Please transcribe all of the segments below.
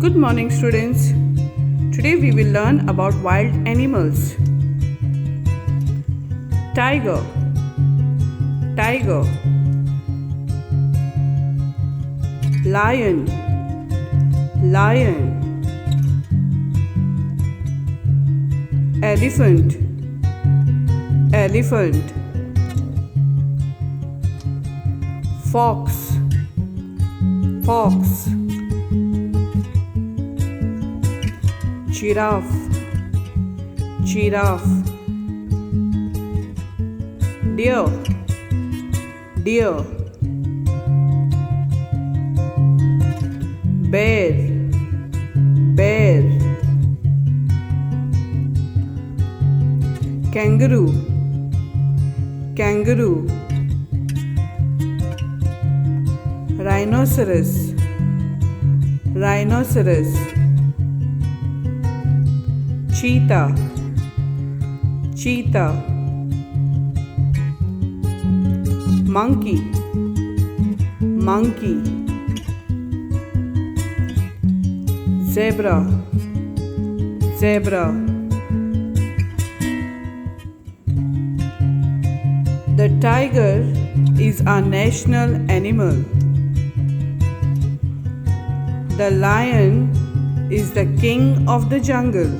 Good morning, students. Today we will learn about wild animals. Tiger, tiger. Lion, lion. Elephant, elephant. Fox, fox. Giraffe, giraffe. Deer, deer. Bear, bear. Kangaroo, kangaroo. Rhinoceros, rhinoceros. Cheetah, cheetah. Monkey, monkey. Zebra, zebra. The tiger is our national animal. The lion is the king of the jungle.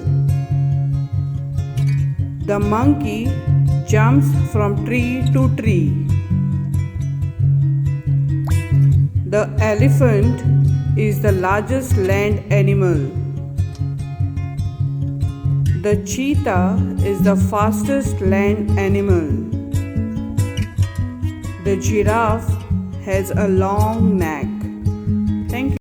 The monkey jumps from tree to tree. The elephant is the largest land animal. The cheetah is the fastest land animal. The giraffe has a long neck. Thank you.